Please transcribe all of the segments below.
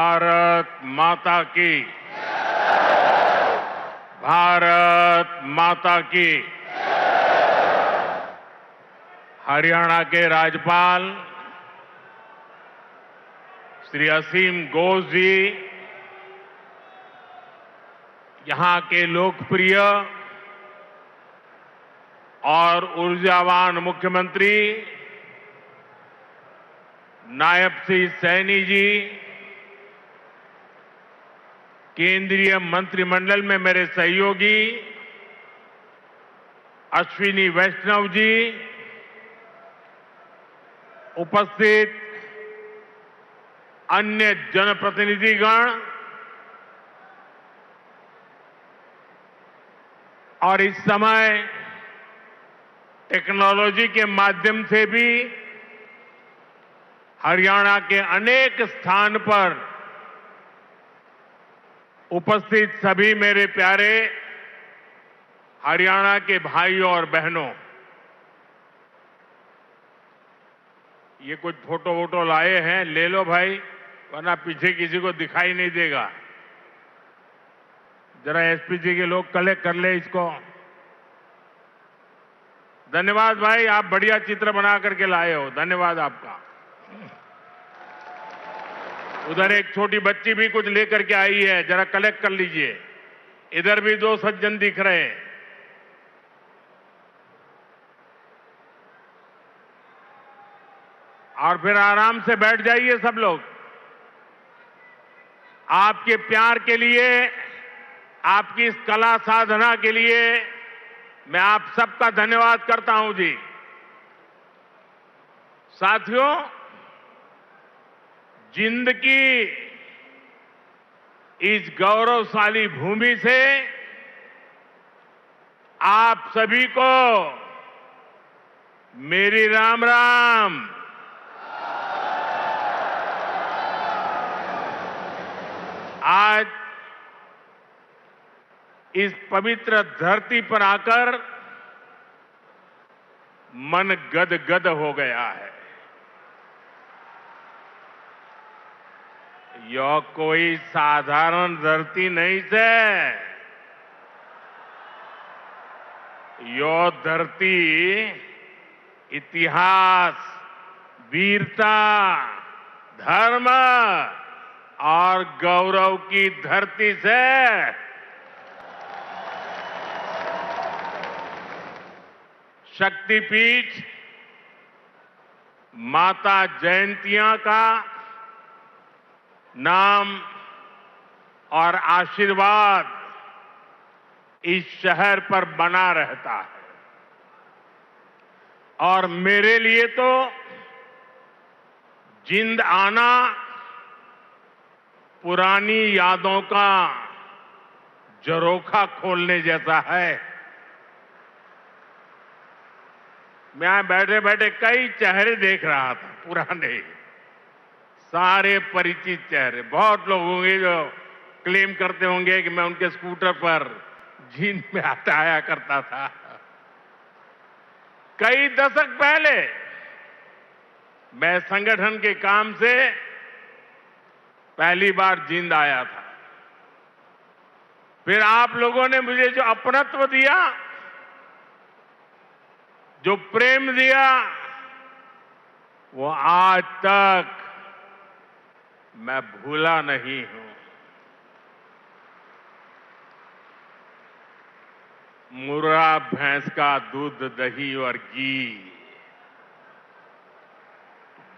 भारत माता की। भारत माता की। हरियाणा के राज्यपाल श्री असीम घोष जी, यहां के लोकप्रिय और ऊर्जावान मुख्यमंत्री नायब सिंह सैनी जी, केंद्रीय मंत्रिमंडल में मेरे सहयोगी अश्विनी वैष्णव जी, उपस्थित अन्य जनप्रतिनिधिगण और इस समय टेक्नोलॉजी के माध्यम से भी हरियाणा के अनेक स्थान पर उपस्थित सभी मेरे प्यारे हरियाणा के भाइयों और बहनों, ये कुछ फोटो वोटो लाए हैं, ले लो भाई, वरना पीछे किसी को दिखाई नहीं देगा। जरा एसपी जी के लोग कलेक्ट कर ले इसको। धन्यवाद भाई, आप बढ़िया चित्र बना करके लाए हो, धन्यवाद आपका। उधर एक छोटी बच्ची भी कुछ लेकर के आई है, जरा कलेक्ट कर लीजिए। इधर भी दो सज्जन दिख रहे हैं। और फिर आराम से बैठ जाइए सब लोग। आपके प्यार के लिए, आपकी इस कला साधना के लिए मैं आप सबका धन्यवाद करता हूं जी। साथियों, जिंद की इस गौरवशाली भूमि से आप सभी को मेरी राम राम। आज इस पवित्र धरती पर आकर मन गदगद हो गया है। यह कोई साधारण धरती नहीं है। यह धरती इतिहास, वीरता, धर्म और गौरव की धरती से शक्तिपीठ माता जयंतिया का नाम और आशीर्वाद इस शहर पर बना रहता है। और मेरे लिए तो जिंद आना पुरानी यादों का झरोखा खोलने जैसा है। मैं बैठे बैठे कई चेहरे देख रहा था, पुराने, सारे परिचित चेहरे। बहुत लोग होंगे जो क्लेम करते होंगे कि मैं उनके स्कूटर पर जींद में आया करता था। कई दशक पहले मैं संगठन के काम से पहली बार जींद आया था। फिर आप लोगों ने मुझे जो अपनत्व दिया, जो प्रेम दिया, वो आज तक मैं भूला नहीं हूं। मुर्रा भैंस का दूध, दही और घी,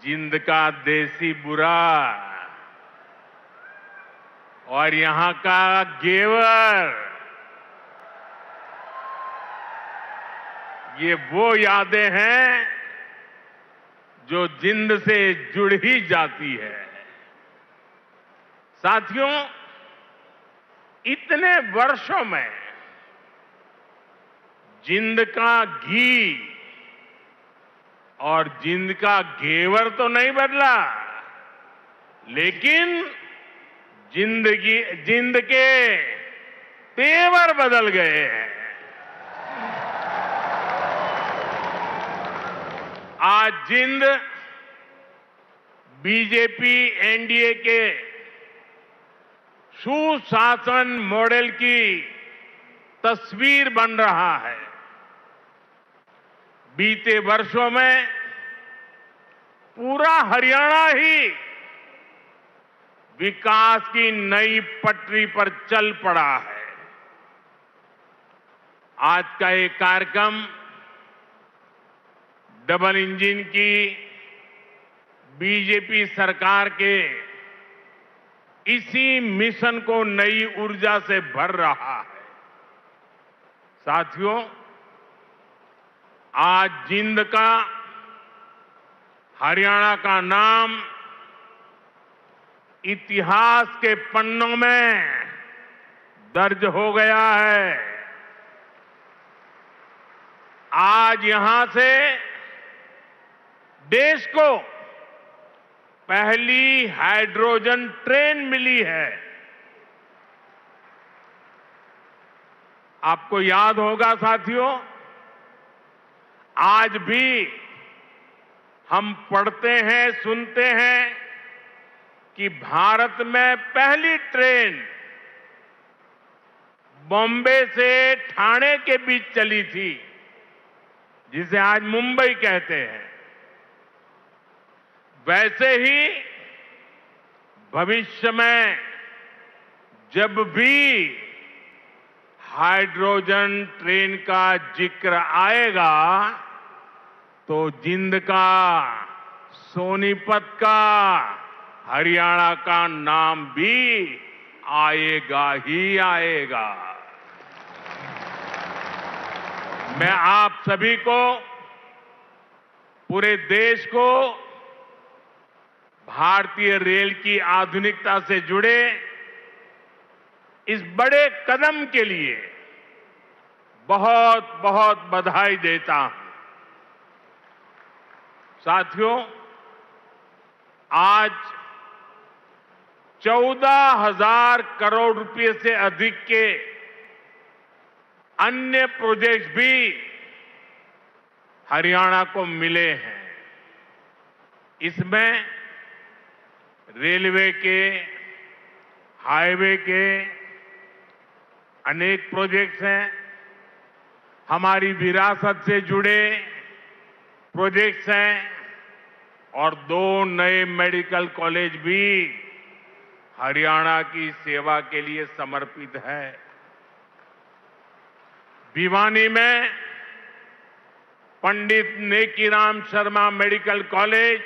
जिंद का देसी बुरा और यहां का घेवर, ये वो यादें हैं जो जिंद से जुड़ ही जाती है। साथियों, इतने वर्षों में जिंद का घी और जिंद का घेवर तो नहीं बदला, लेकिन जिंद के तेवर बदल गए हैं। आज जिंद बीजेपी एनडीए के सुशासन मॉडल की तस्वीर बन रहा है। बीते वर्षों में पूरा हरियाणा ही विकास की नई पटरी पर चल पड़ा है। आज का ये कार्यक्रम डबल इंजन की बीजेपी सरकार के इसी मिशन को नई ऊर्जा से भर रहा है। साथियों, आज जिंद का, हरियाणा का नाम इतिहास के पन्नों में दर्ज हो गया है। आज यहां से देश को पहली हाइड्रोजन ट्रेन मिली है। आपको याद होगा साथियों, आज भी हम पढ़ते हैं, सुनते हैं कि भारत में पहली ट्रेन बॉम्बे से ठाणे के बीच चली थी, जिसे आज मुंबई कहते हैं। वैसे ही भविष्य में जब भी हाइड्रोजन ट्रेन का जिक्र आएगा तो जिंद का, सोनीपत का, हरियाणा का नाम भी आएगा ही आएगा। मैं आप सभी को, पूरे देश को भारतीय रेल की आधुनिकता से जुड़े इस बड़े कदम के लिए बहुत बहुत बधाई देता हूं। साथियों, आज 14,000 करोड़ रुपए से अधिक के अन्य प्रोजेक्ट्स भी हरियाणा को मिले हैं। इसमें रेलवे के, हाईवे के अनेक प्रोजेक्ट्स हैं। हमारी विरासत से जुड़े प्रोजेक्ट्स हैं और 2 नए मेडिकल कॉलेज भी हरियाणा की सेवा के लिए समर्पित है। भिवानी में पंडित नेकीराम शर्मा मेडिकल कॉलेज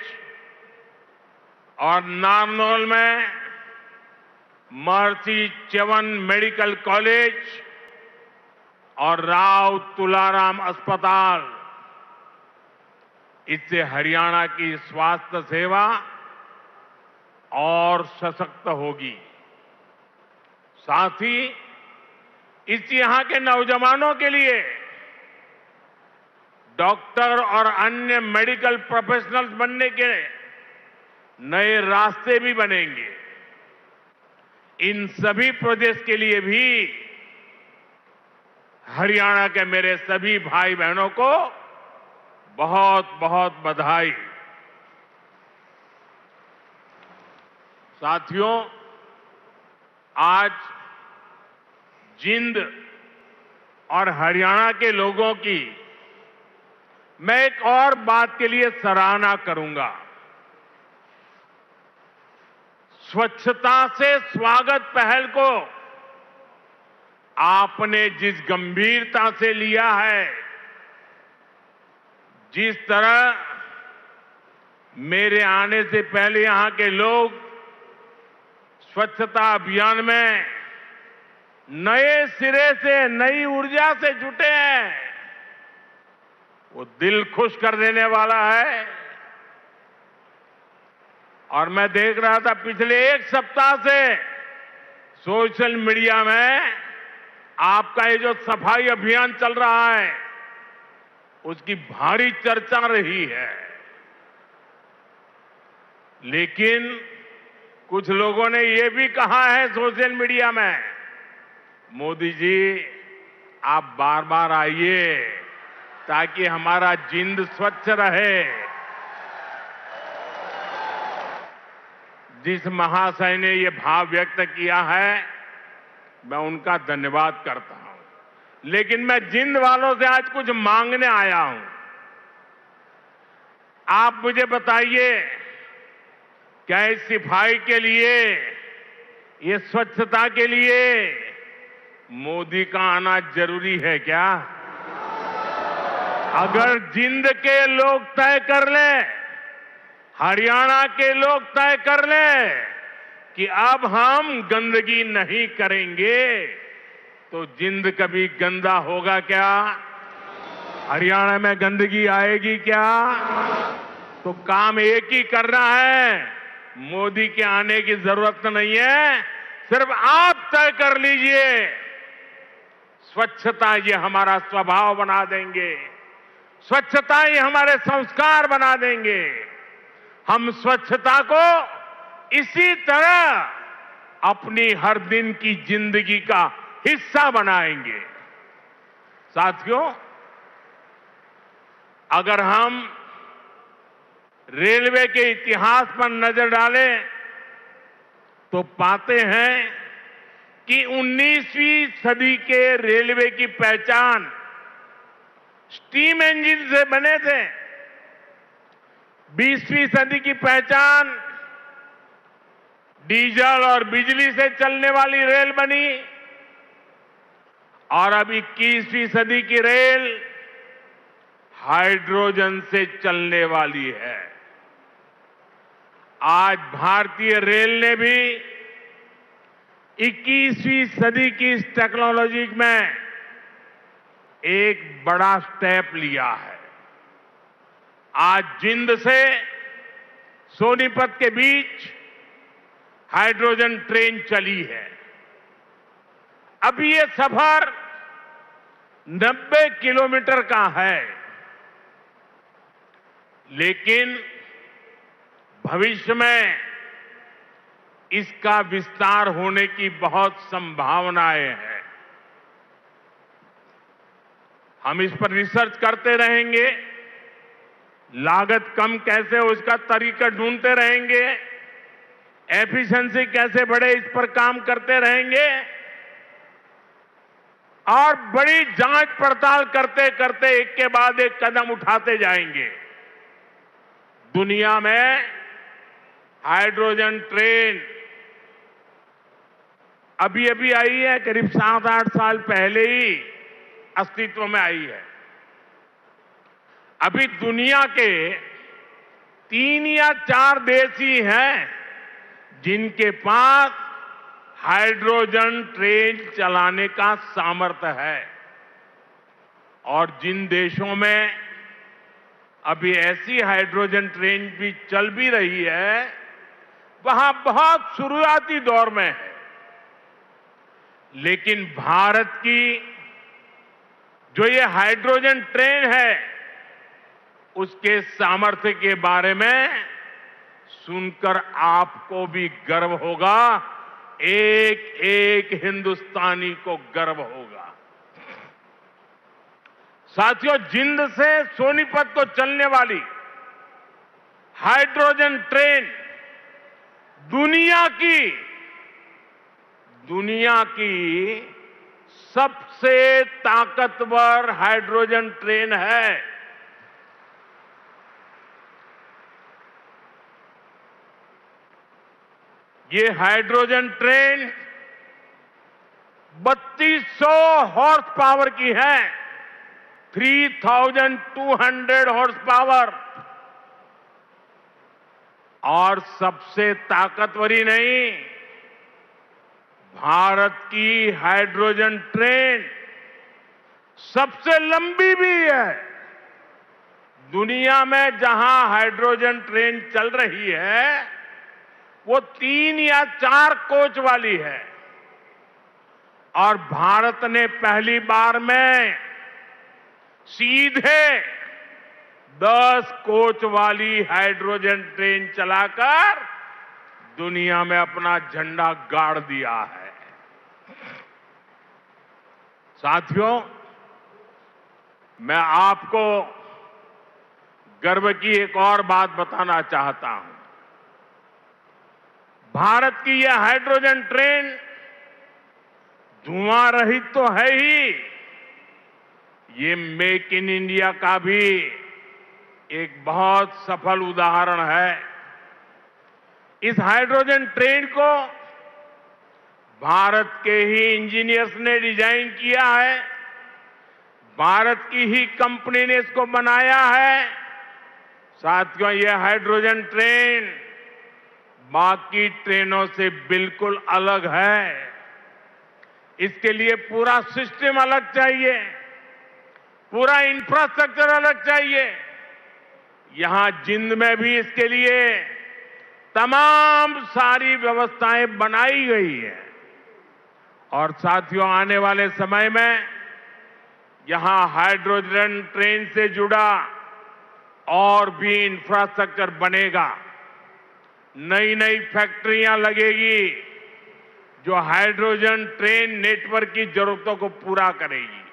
और नारनौल में महर्षि च्यवन मेडिकल कॉलेज और राव तुलाराम अस्पताल, इससे हरियाणा की स्वास्थ्य सेवा और सशक्त होगी। साथ ही इस यहां के नौजवानों के लिए डॉक्टर और अन्य मेडिकल प्रोफेशनल्स बनने के नए रास्ते भी बनेंगे। इन सभी प्रोजेक्ट्स के लिए भी हरियाणा के मेरे सभी भाई बहनों को बहुत बहुत बधाई। साथियों, आज जिंद और हरियाणा के लोगों की मैं एक और बात के लिए सराहना करूंगा। स्वच्छता से स्वागत पहल को आपने जिस गंभीरता से लिया है, जिस तरह मेरे आने से पहले यहां के लोग स्वच्छता अभियान में नए सिरे से, नई ऊर्जा से जुटे हैं, वो दिल खुश कर देने वाला है। और मैं देख रहा था पिछले एक सप्ताह से सोशल मीडिया में आपका ये जो सफाई अभियान चल रहा है, उसकी भारी चर्चा रही है। लेकिन कुछ लोगों ने ये भी कहा है सोशल मीडिया में, मोदी जी आप बार बार आइए ताकि हमारा जिंद स्वच्छ रहे। जिस महाशय ने ये भाव व्यक्त किया है, मैं उनका धन्यवाद करता हूं। लेकिन मैं जिंद वालों से आज कुछ मांगने आया हूं। आप मुझे बताइए, क्या इस सफाई के लिए, ये स्वच्छता के लिए मोदी का आना जरूरी है क्या? अगर जिंद के लोग तय कर लें, हरियाणा के लोग तय कर लें कि अब हम गंदगी नहीं करेंगे, तो जिंद कभी गंदा होगा क्या? हरियाणा में गंदगी आएगी क्या? तो काम एक ही करना है, मोदी के आने की जरूरत नहीं है, सिर्फ आप तय कर लीजिए। स्वच्छता ये हमारा स्वभाव बना देंगे, स्वच्छता ये हमारे संस्कार बना देंगे। हम स्वच्छता को इसी तरह अपनी हर दिन की जिंदगी का हिस्सा बनाएंगे। साथियों, अगर हम रेलवे के इतिहास पर नजर डालें तो पाते हैं कि 19वीं सदी के रेलवे की पहचान स्टीम इंजन से बने थे। 20वीं सदी की पहचान डीजल और बिजली से चलने वाली रेल बनी, और अब 21वीं सदी की रेल हाइड्रोजन से चलने वाली है। आज भारतीय रेल ने भी 21वीं सदी की इस टेक्नोलॉजी में एक बड़ा स्टेप लिया है। आज जिंद से सोनीपत के बीच हाइड्रोजन ट्रेन चली है। अभी ये सफर 90 किलोमीटर का है, लेकिन भविष्य में इसका विस्तार होने की बहुत संभावनाएं हैं। हम इस पर रिसर्च करते रहेंगे, लागत कम कैसे हो इसका तरीका ढूंढते रहेंगे, एफिशिएंसी कैसे बढ़े इस पर काम करते रहेंगे, और बड़ी जांच पड़ताल करते करते एक के बाद एक कदम उठाते जाएंगे। दुनिया में हाइड्रोजन ट्रेन अभी अभी आई है, करीब 7-8 साल पहले ही अस्तित्व में आई है। अभी दुनिया के 3 या 4 देश ही हैं जिनके पास हाइड्रोजन ट्रेन चलाने का सामर्थ्य है, और जिन देशों में अभी ऐसी हाइड्रोजन ट्रेन भी चल भी रही है, वहां बहुत शुरुआती दौर में है। लेकिन भारत की जो ये हाइड्रोजन ट्रेन है, उसके सामर्थ्य के बारे में सुनकर आपको भी गर्व होगा, एक एक हिंदुस्तानी को गर्व होगा। साथियों, जिंद से सोनीपत को चलने वाली हाइड्रोजन ट्रेन दुनिया की सबसे ताकतवर हाइड्रोजन ट्रेन है। ये हाइड्रोजन ट्रेन 3200 हॉर्स पावर की है, 3200 हॉर्स पावर। और सबसे ताकतवर ही नहीं, भारत की हाइड्रोजन ट्रेन सबसे लंबी भी है। दुनिया में जहां हाइड्रोजन ट्रेन चल रही है, वो 3 या 4 कोच वाली है, और भारत ने पहली बार में सीधे 10 कोच वाली हाइड्रोजन ट्रेन चलाकर दुनिया में अपना झंडा गाड़ दिया है। साथियों, मैं आपको गर्व की एक और बात बताना चाहता हूं। भारत की यह हाइड्रोजन ट्रेन धुआं रहित तो है ही, ये मेक इन इंडिया का भी एक बहुत सफल उदाहरण है। इस हाइड्रोजन ट्रेन को भारत के ही इंजीनियर्स ने डिजाइन किया है, भारत की ही कंपनी ने इसको बनाया है। साथियों, यह हाइड्रोजन ट्रेन बाकी ट्रेनों से बिल्कुल अलग है। इसके लिए पूरा सिस्टम अलग चाहिए, पूरा इंफ्रास्ट्रक्चर अलग चाहिए। यहां जिंद में भी इसके लिए तमाम सारी व्यवस्थाएं बनाई गई है। और साथियों, आने वाले समय में यहां हाइड्रोजन ट्रेन से जुड़ा और भी इंफ्रास्ट्रक्चर बनेगा। नई नई फैक्ट्रियां लगेगी जो हाइड्रोजन ट्रेन नेटवर्क की जरूरतों को पूरा करेगी।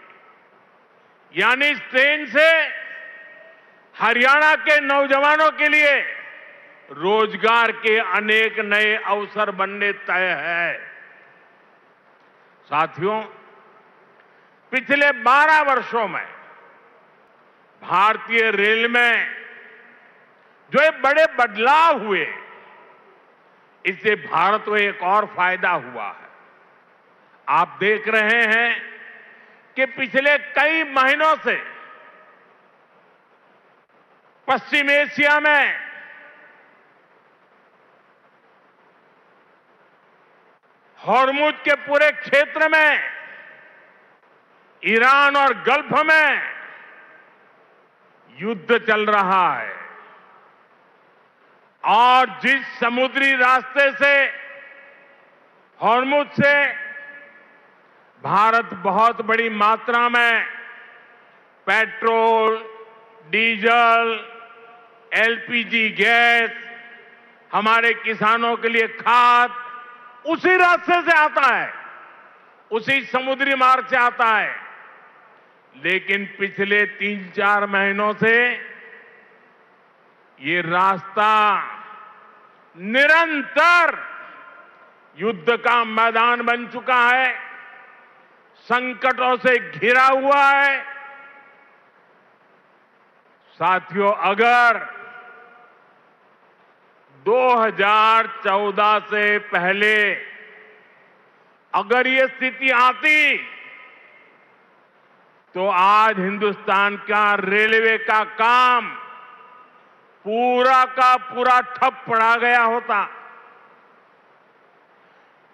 यानी इस ट्रेन से हरियाणा के नौजवानों के लिए रोजगार के अनेक नए अवसर बनने तय है। साथियों, पिछले 12 वर्षों में भारतीय रेल में जो ये बड़े बदलाव हुए, इससे भारत को एक और फायदा हुआ है। आप देख रहे हैं कि पिछले कई महीनों से पश्चिम एशिया में हॉर्मुज के पूरे क्षेत्र में, ईरान और गल्फ में युद्ध चल रहा है। और जिस समुद्री रास्ते से, हॉर्मुज से भारत बहुत बड़ी मात्रा में पेट्रोल, डीजल, एलपीजी गैस, हमारे किसानों के लिए खाद उसी रास्ते से आता है, उसी समुद्री मार्ग से आता है। लेकिन पिछले 3-4 महीनों से ये रास्ता निरंतर युद्ध का मैदान बन चुका है, संकटों से घिरा हुआ है। साथियों, अगर 2014 से पहले अगर ये स्थिति आती तो आज हिंदुस्तान का रेलवे का काम पूरा का पूरा ठप पड़ा गया होता।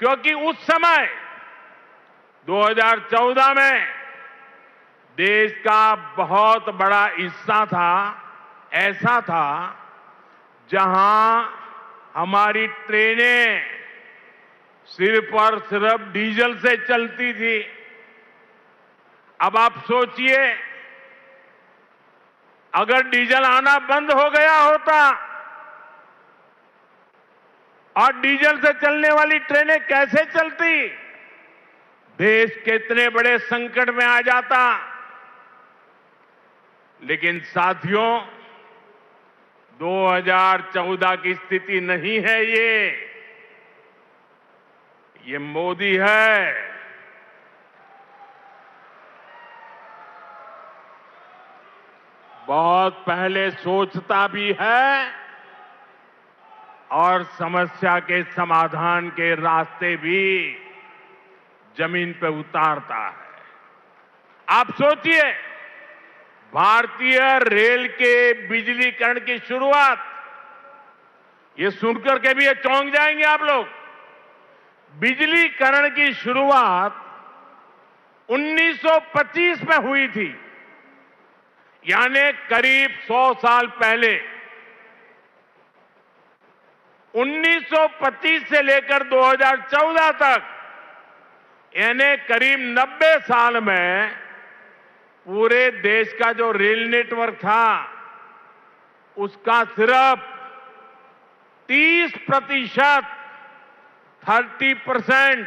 क्योंकि उस समय 2014 में देश का बहुत बड़ा हिस्सा था, ऐसा था जहां हमारी ट्रेनें सिर्फ और सिर्फ डीजल से चलती थी। अब आप सोचिए, अगर डीजल आना बंद हो गया होता और डीजल से चलने वाली ट्रेनें कैसे चलती, देश कितने बड़े संकट में आ जाता। लेकिन साथियों, 2014 की स्थिति नहीं है ये मोदी है। बहुत पहले सोचता भी है और समस्या के समाधान के रास्ते भी जमीन पे उतारता है। आप सोचिए, भारतीय रेल के बिजलीकरण की शुरुआत, ये सुनकर के भी ये चौंक जाएंगे आप लोग। बिजलीकरण की शुरुआत 1925 में हुई थी, यानी करीब 100 साल पहले। 1925 से लेकर 2014 तक, यानी करीब 90 साल में पूरे देश का जो रेल नेटवर्क था, उसका सिर्फ 30%, 30%,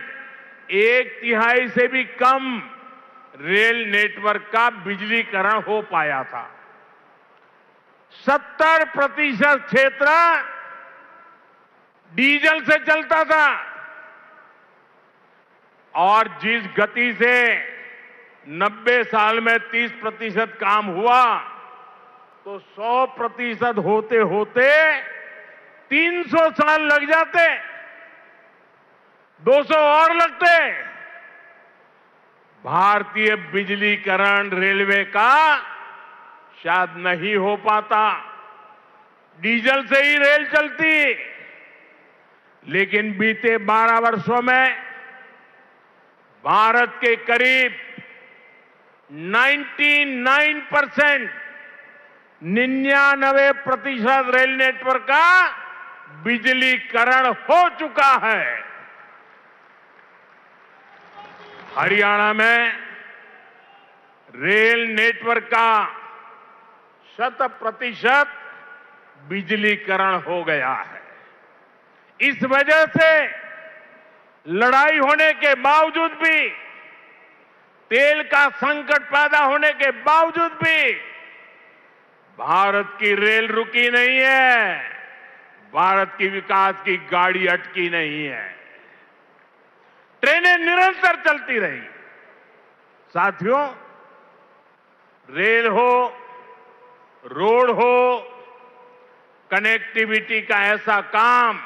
1/3 से भी कम रेल नेटवर्क का बिजलीकरण हो पाया था। 70% क्षेत्र डीजल से चलता था और जिस गति से 90 साल में 30% काम हुआ तो 100% होते होते 300 साल लग जाते, 200 और लगते। भारतीय बिजलीकरण रेलवे का शायद नहीं हो पाता, डीजल से ही रेल चलती। लेकिन बीते 12 वर्षों में भारत के करीब 99% रेल नेटवर्क का बिजलीकरण हो चुका है। हरियाणा में रेल नेटवर्क का 100% बिजलीकरण हो गया है। इस वजह से लड़ाई होने के बावजूद भी, तेल का संकट पैदा होने के बावजूद भी भारत की रेल रुकी नहीं है, भारत की विकास की गाड़ी अटकी नहीं है, ट्रेनें निरंतर चलती रही। साथियों, रेल हो, रोड हो, कनेक्टिविटी का ऐसा काम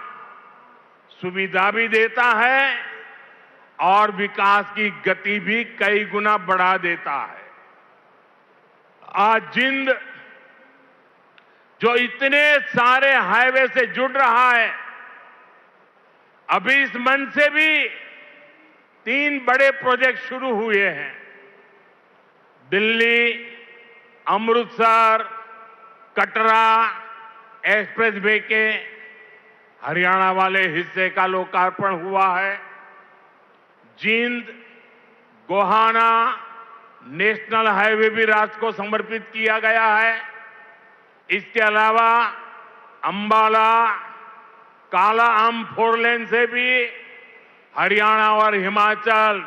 सुविधा भी देता है और विकास की गति भी कई गुना बढ़ा देता है। आज जिंद जो इतने सारे हाईवे से जुड़ रहा है, अभी इस मंच से भी 3 बड़े प्रोजेक्ट शुरू हुए हैं। दिल्ली, अमृतसर, कटरा एक्सप्रेसवे के हरियाणा वाले हिस्से का लोकार्पण हुआ है। जींद गोहाना नेशनल हाईवे भी राष्ट्र को समर्पित किया गया है। इसके अलावा अंबाला काला आम 4 लेन से भी हरियाणा और हिमाचल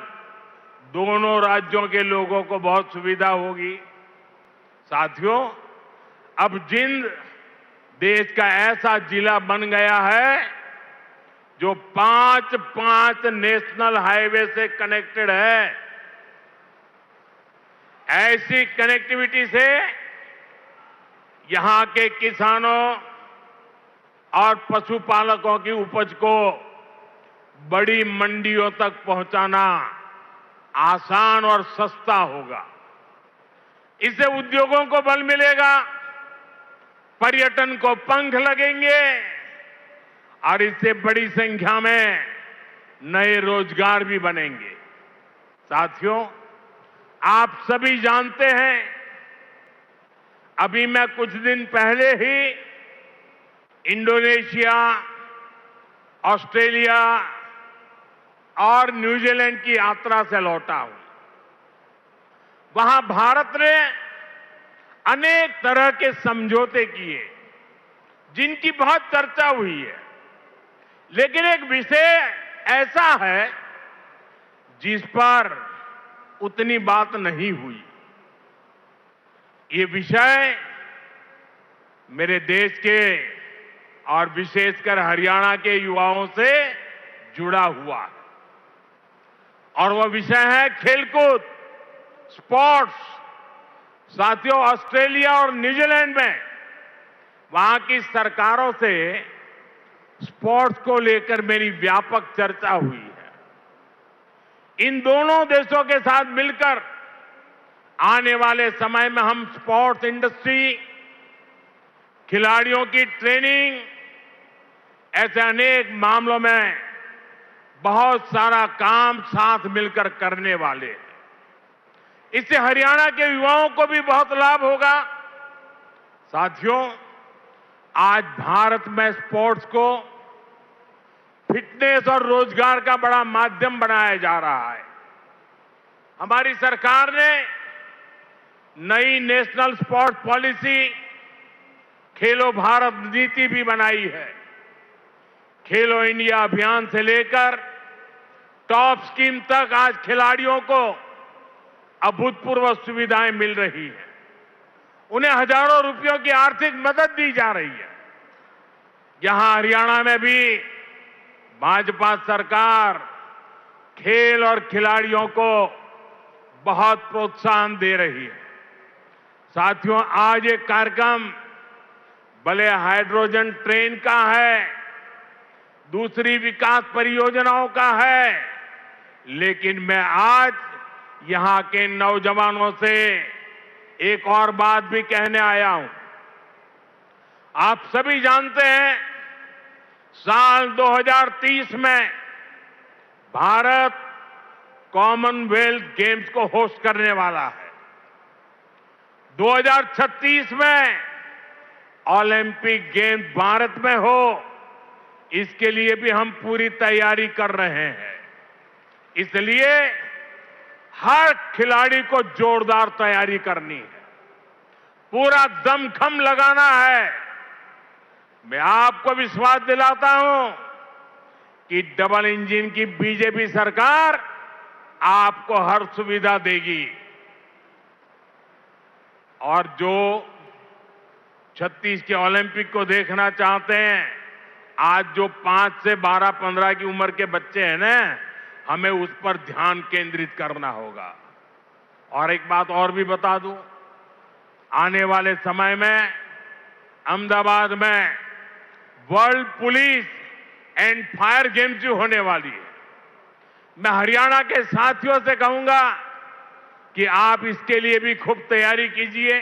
दोनों राज्यों के लोगों को बहुत सुविधा होगी। साथियों, अब जींद देश का ऐसा जिला बन गया है जो 5 नेशनल हाईवे से कनेक्टेड है। ऐसी कनेक्टिविटी से यहां के किसानों और पशुपालकों की उपज को बड़ी मंडियों तक पहुंचाना आसान और सस्ता होगा। इससे उद्योगों को बल मिलेगा, पर्यटन को पंख लगेंगे और इससे बड़ी संख्या में नए रोजगार भी बनेंगे। साथियों, आप सभी जानते हैं, अभी मैं कुछ दिन पहले ही इंडोनेशिया, ऑस्ट्रेलिया और न्यूजीलैंड की यात्रा से लौटा हूं। वहां भारत ने अनेक तरह के समझौते किए जिनकी बहुत चर्चा हुई है, लेकिन एक विषय ऐसा है जिस पर उतनी बात नहीं हुई। ये विषय मेरे देश के और विशेषकर हरियाणा के युवाओं से जुड़ा हुआ है और वह विषय है खेलकूद, स्पोर्ट्स। साथियों, ऑस्ट्रेलिया और न्यूजीलैंड में वहां की सरकारों से स्पोर्ट्स को लेकर मेरी व्यापक चर्चा हुई है। इन दोनों देशों के साथ मिलकर आने वाले समय में हम स्पोर्ट्स इंडस्ट्री, खिलाड़ियों की ट्रेनिंग, ऐसे अनेक मामलों में बहुत सारा काम साथ मिलकर करने वाले हैं। इससे हरियाणा के युवाओं को भी बहुत लाभ होगा। साथियों, आज भारत में स्पोर्ट्स को फिटनेस और रोजगार का बड़ा माध्यम बनाया जा रहा है। हमारी सरकार ने नई नेशनल स्पोर्ट्स पॉलिसी, खेलो भारत नीति भी बनाई है। खेलो इंडिया अभियान से लेकर टॉप स्कीम तक आज खिलाड़ियों को अभूतपूर्व सुविधाएं मिल रही हैं। उन्हें हजारों रुपयों की आर्थिक मदद दी जा रही है। यहां हरियाणा में भी भाजपा सरकार खेल और खिलाड़ियों को बहुत प्रोत्साहन दे रही है। साथियों, आज ये कार्यक्रम भले हाइड्रोजन ट्रेन का है, दूसरी विकास परियोजनाओं का है, लेकिन मैं आज यहां के नौजवानों से एक और बात भी कहने आया हूं। आप सभी जानते हैं, साल 2030 में भारत कॉमनवेल्थ गेम्स को होस्ट करने वाला है। 2036 में ओलंपिक गेम्स भारत में हो, इसके लिए भी हम पूरी तैयारी कर रहे हैं। इसलिए हर खिलाड़ी को जोरदार तैयारी करनी है, पूरा दमखम लगाना है। मैं आपको विश्वास दिलाता हूं कि डबल इंजन की बीजेपी सरकार आपको हर सुविधा देगी। और जो 36 के ओलंपिक को देखना चाहते हैं, आज जो 5 से 12, 15 की उम्र के बच्चे हैं ना, हमें उस पर ध्यान केंद्रित करना होगा। और एक बात और भी बता दूं, आने वाले समय में अहमदाबाद में world police and fire games जो होने वाली है, मैं हरियाणा के साथियों से कहूंगा कि आप इसके लिए भी खूब तैयारी कीजिए।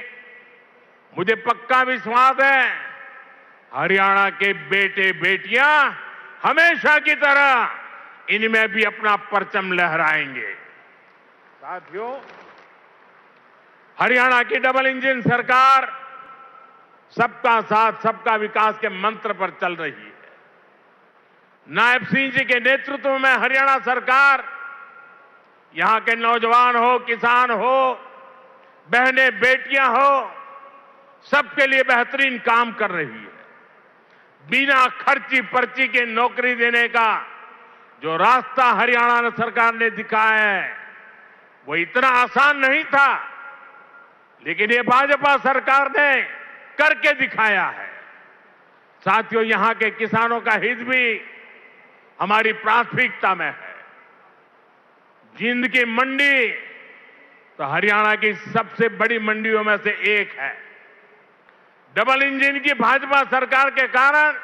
मुझे पक्का विश्वास है, हरियाणा के बेटे बेटियां हमेशा की तरह इनमें भी अपना परचम लहराएंगे। साथियों, हरियाणा की डबल इंजन सरकार सबका साथ सबका विकास के मंत्र पर चल रही है। नायब सिंह जी के नेतृत्व में हरियाणा सरकार यहां के नौजवान हो, किसान हो, बहनें बेटियां हो, सबके लिए बेहतरीन काम कर रही है। बिना खर्ची पर्ची के नौकरी देने का जो रास्ता हरियाणा सरकार ने दिखाया है, वो इतना आसान नहीं था, लेकिन ये भाजपा सरकार ने करके दिखाया है। साथियों, यहां के किसानों का हित भी हमारी प्राथमिकता में है। जिंद की मंडी तो हरियाणा की सबसे बड़ी मंडियों में से एक है। डबल इंजन की भाजपा सरकार के कारण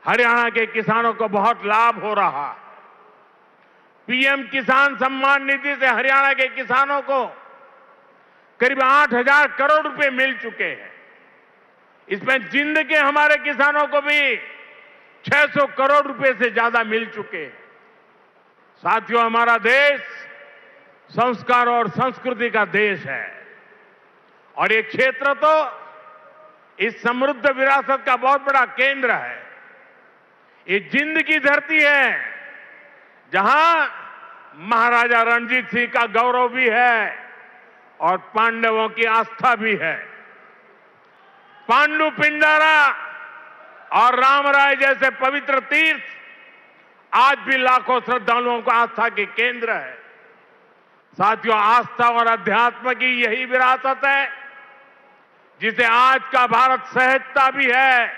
हरियाणा के किसानों को बहुत लाभ हो रहा है। पीएम किसान सम्मान निधि से हरियाणा के किसानों को करीब 8,000 करोड़ रुपए मिल चुके हैं। इसमें जिंद के हमारे किसानों को भी 600 करोड़ रुपए से ज्यादा मिल चुके हैं। साथियों, हमारा देश संस्कार और संस्कृति का देश है, और ये क्षेत्र तो इस समृद्ध विरासत का बहुत बड़ा केंद्र है। ये जिंद की धरती है, जहां महाराजा रणजीत सिंह का गौरव भी है और पांडवों की आस्था भी है। पांडु पिंडारा और रामराय जैसे पवित्र तीर्थ आज भी लाखों श्रद्धालुओं को आस्था के केंद्र है। साथियों, आस्था और अध्यात्म की यही विरासत है जिसे आज का भारत सहजता भी है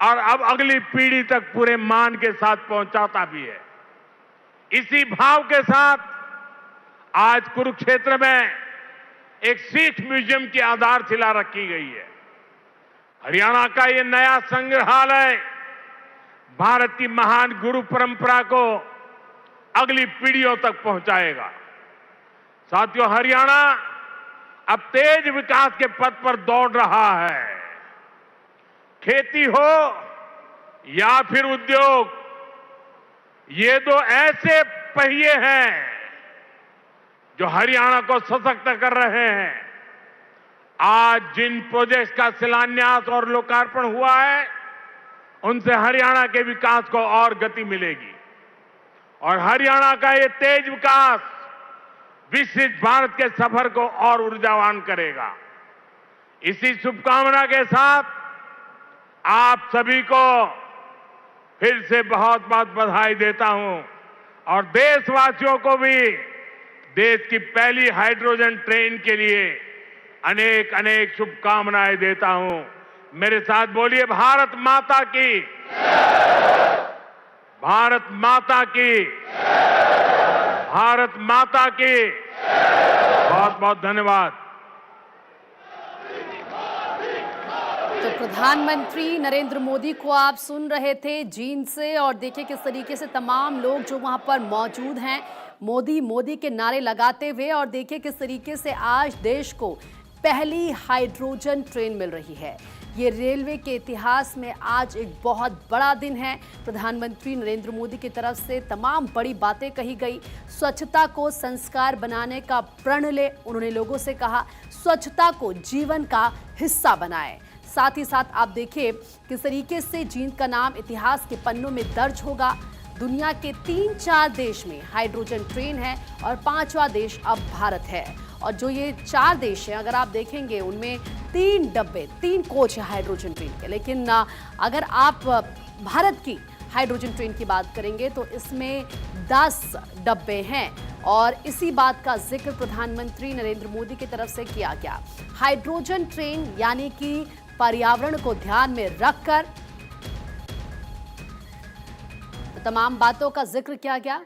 और अब अगली पीढ़ी तक पूरे मान के साथ पहुंचाता भी है। इसी भाव के साथ आज कुरुक्षेत्र में एक सिख म्यूजियम की आधारशिला रखी गई है। हरियाणा का ये नया संग्रहालय भारत की महान गुरु परंपरा को अगली पीढ़ियों तक पहुंचाएगा। साथियों, हरियाणा अब तेज विकास के पथ पर दौड़ रहा है। खेती हो या फिर उद्योग, ये दो ऐसे पहिए हैं जो हरियाणा को सशक्त कर रहे हैं। आज जिन प्रोजेक्ट्स का शिलान्यास और लोकार्पण हुआ है, उनसे हरियाणा के विकास को और गति मिलेगी और हरियाणा का ये तेज विकास विकसित भारत के सफर को और ऊर्जावान करेगा। इसी शुभकामना के साथ आप सभी को फिर से बहुत बहुत बधाई देता हूं और देशवासियों को भी देश की पहली हाइड्रोजन ट्रेन के लिए अनेक अनेक शुभकामनाएं देता हूं। मेरे साथ बोलिए, भारत माता की। भारत माता की, भारत माता की बहुत बहुत धन्यवाद। तो प्रधानमंत्री नरेंद्र मोदी को आप सुन रहे थे जींद से, और देखिए किस तरीके से तमाम लोग जो वहां पर मौजूद हैं मोदी मोदी के नारे लगाते हुए, और देखिए किस तरीके से आज देश को पहली हाइड्रोजन ट्रेन मिल रही है। ये रेलवे के इतिहास में आज एक बहुत बड़ा दिन है। प्रधानमंत्री नरेंद्र मोदी की तरफ से तमाम बड़ी बातें कही गई। स्वच्छता को संस्कार बनाने का प्रण ले, उन्होंने लोगों से कहा स्वच्छता को जीवन का हिस्सा बनाएं। साथ ही साथ आप देखिए किस तरीके से जींद का नाम इतिहास के पन्नों में दर्ज होगा। दुनिया के 3-4 देश में हाइड्रोजन ट्रेन है और 5वां देश अब भारत है। और जो ये 4 देश हैं अगर आप देखेंगे उनमें 3 कोच है हाइड्रोजन ट्रेन के। लेकिन अगर आप भारत की हाइड्रोजन ट्रेन की बात करेंगे तो इसमें 10 डब्बे हैं, और इसी बात का जिक्र प्रधानमंत्री नरेंद्र मोदी की तरफ से किया गया। हाइड्रोजन ट्रेन यानी कि पर्यावरण को ध्यान में रखकर तमाम बातों का जिक्र किया गया।